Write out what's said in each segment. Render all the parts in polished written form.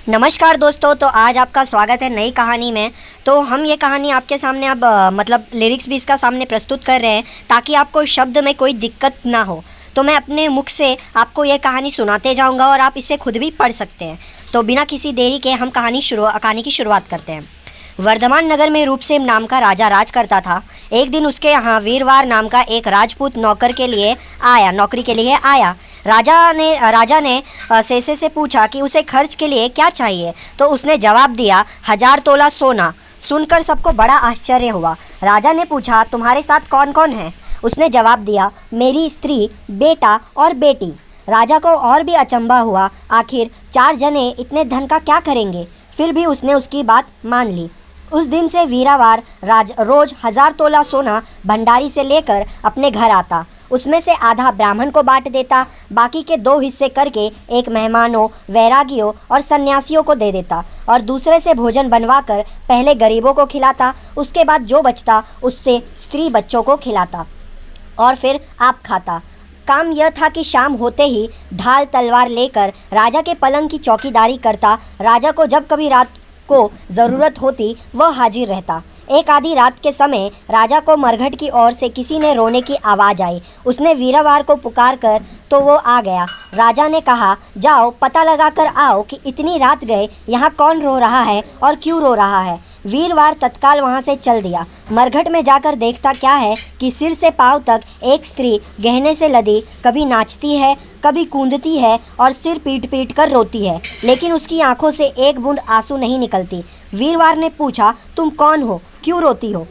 नमस्कार दोस्तों, तो आज आपका स्वागत है नई कहानी में। तो हम ये कहानी आपके सामने अब लिरिक्स भी इसका सामने प्रस्तुत कर रहे हैं ताकि आपको शब्द में कोई दिक्कत ना हो। तो मैं अपने मुख से आपको ये कहानी सुनाते जाऊंगा और आप इसे खुद भी पढ़ सकते हैं। तो बिना किसी देरी के हम कहानी की शुरुआत करते हैं। वर्धमान नगर में रूपसेन नाम का राजा राज करता था। एक दिन उसके यहाँ वीरवार नाम का एक राजपूत नौकरी के लिए आया। राजा ने सेसे से पूछा कि उसे खर्च के लिए क्या चाहिए, तो उसने जवाब दिया 1000 तोला सोना। सुनकर सबको बड़ा आश्चर्य हुआ। राजा ने पूछा तुम्हारे साथ कौन कौन है? उसने जवाब दिया मेरी स्त्री, बेटा और बेटी। राजा को और भी अचंभा हुआ, आखिर 4 जने इतने धन का क्या करेंगे? फिर भी उसने उसकी बात मान ली। उस दिन से वीरावार रोज 1000 तोला सोना भंडारी से लेकर अपने घर आता। उसमें से आधा ब्राह्मण को बांट देता, बाकी के 2 हिस्से करके एक मेहमानों, वैरागियों और सन्यासियों को दे देता और दूसरे से भोजन बनवाकर पहले गरीबों को खिलाता। उसके बाद जो बचता उससे स्त्री बच्चों को खिलाता और फिर आप खाता। काम यह था कि शाम होते ही ढाल तलवार लेकर राजा के पलंग की चौकीदारी करता। राजा को जब कभी रात को ज़रूरत होती वह हाजिर रहता। एक आधी रात के समय राजा को मरघट की ओर से किसी ने रोने की आवाज़ आई। उसने वीरवार को पुकार कर तो वो आ गया। राजा ने कहा जाओ पता लगा कर आओ कि इतनी रात गए यहाँ कौन रो रहा है और क्यों रो रहा है। वीरवार तत्काल वहाँ से चल दिया। मरघट में जाकर देखता क्या है कि सिर से पाँव तक एक स्त्री गहने से लदी कभी नाचती है, कभी कूदती है और सिर पीट पीट कर रोती है, लेकिन उसकी आंखों से एक बूंद आंसू नहीं निकलती। वीरवार ने पूछा तुम कौन हो, क्यों रोती हो?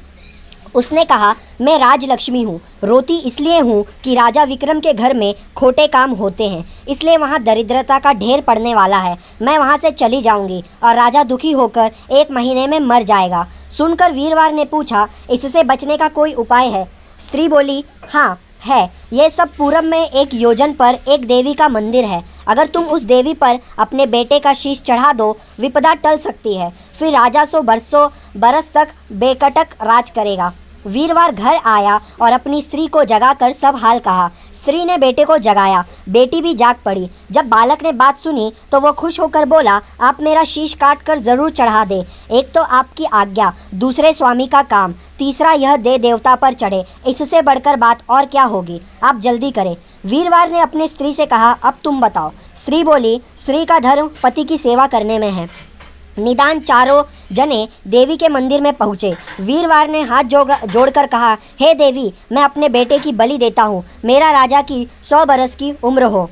उसने कहा मैं राजलक्ष्मी हूँ। रोती इसलिए हूँ कि राजा विक्रम के घर में खोटे काम होते हैं, इसलिए वहाँ दरिद्रता का ढेर पड़ने वाला है। मैं वहाँ से चली जाऊँगी और राजा दुखी होकर 1 महीने में मर जाएगा। सुनकर वीरवार ने पूछा इससे बचने का कोई उपाय है? स्त्री बोली हाँ है। ये सब पूरब में 1 योजन पर एक देवी का मंदिर है। अगर तुम उस देवी पर अपने बेटे का शीश चढ़ा दो विपदा टल सकती है। फिर राजा 100 बरस तक बेकटक राज करेगा। वीरवार घर आया और अपनी स्त्री को जगाकर सब हाल कहा। स्त्री ने बेटे को जगाया, बेटी भी जाग पड़ी। जब बालक ने बात सुनी तो वो खुश होकर बोला आप मेरा शीश काट कर ज़रूर चढ़ा दे। एक तो आपकी आज्ञा, दूसरे स्वामी का काम, तीसरा यह देवता पर चढ़े। इससे बढ़कर बात और क्या होगी? आप जल्दी करें। वीरवार ने अपनी स्त्री से कहा अब तुम बताओ। स्त्री बोली स्त्री का धर्म पति की सेवा करने में है। निदान 4 जने देवी के मंदिर में पहुँचे। वीरवार ने हाथ जोड़कर कहा हे देवी, मैं अपने बेटे की बलि देता हूँ, मेरा राजा की 100 बरस की उम्र हो।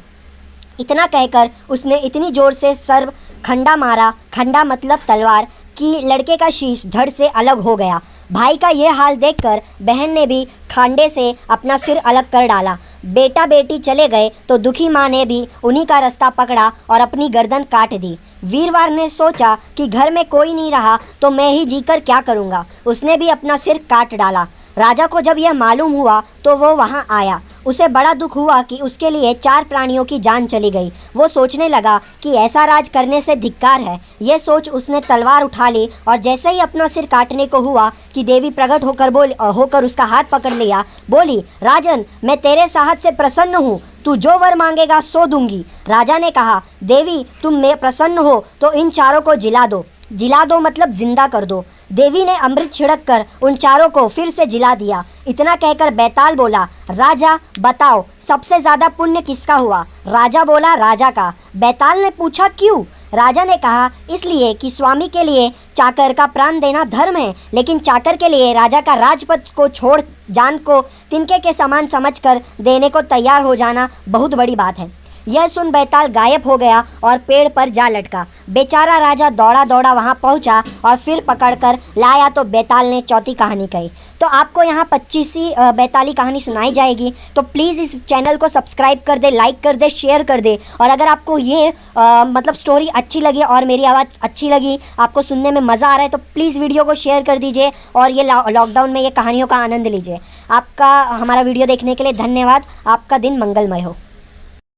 इतना कहकर उसने इतनी जोर से सर्व खंडा मारा, खंडा मतलब तलवार, कि लड़के का शीश धड़ से अलग हो गया। भाई का यह हाल देखकर बहन ने भी खांडे से अपना सिर अलग कर डाला। बेटा बेटी चले गए तो दुखी माँ ने भी उन्हीं का रास्ता पकड़ा और अपनी गर्दन काट दी। वीरवार ने सोचा कि घर में कोई नहीं रहा तो मैं ही जीकर क्या करूँगा। उसने भी अपना सिर काट डाला। राजा को जब यह मालूम हुआ तो वो वहाँ आया। उसे बड़ा दुख हुआ कि उसके लिए 4 प्राणियों की जान चली गई। वो सोचने लगा कि ऐसा राज करने से धिक्कार है। यह सोच उसने तलवार उठा ली और जैसे ही अपना सिर काटने को हुआ कि देवी प्रकट होकर उसका हाथ पकड़ लिया। बोली राजन, मैं तेरे साहस से प्रसन्न हूँ, तू जो वर मांगेगा सो दूंगी। राजा ने कहा देवी तुम में प्रसन्न हो तो इन 4 को जिला दो। जिला दो मतलब जिंदा कर दो। देवी ने अमृत छिड़क कर उन 4 को फिर से जिला दिया। इतना कहकर बैताल बोला राजा बताओ सबसे ज़्यादा पुण्य किसका हुआ? राजा बोला राजा का। बैताल ने पूछा क्यों? राजा ने कहा इसलिए कि स्वामी के लिए चाकर का प्राण देना धर्म है, लेकिन चाकर के लिए राजा का राजपद को छोड़ जान को तिनके के समान समझकर देने को तैयार हो जाना बहुत बड़ी बात है। यह सुन बैताल गायब हो गया और पेड़ पर जा लटका। बेचारा राजा दौड़ा दौड़ा वहाँ पहुँचा और फिर पकड़कर लाया तो बैताल ने चौथी कहानी कही। तो आपको यहाँ 25वीं बैताली कहानी सुनाई जाएगी। तो प्लीज़ इस चैनल को सब्सक्राइब कर दे, लाइक कर दे, शेयर कर दे। और अगर आपको ये स्टोरी अच्छी लगी और मेरी आवाज़ अच्छी लगी, आपको सुनने में मज़ा आ रहा है, तो प्लीज़ वीडियो को शेयर कर दीजिए और ये लॉकडाउन में ये कहानियों का आनंद लीजिए। आपका हमारा वीडियो देखने के लिए धन्यवाद। आपका दिन मंगलमय हो।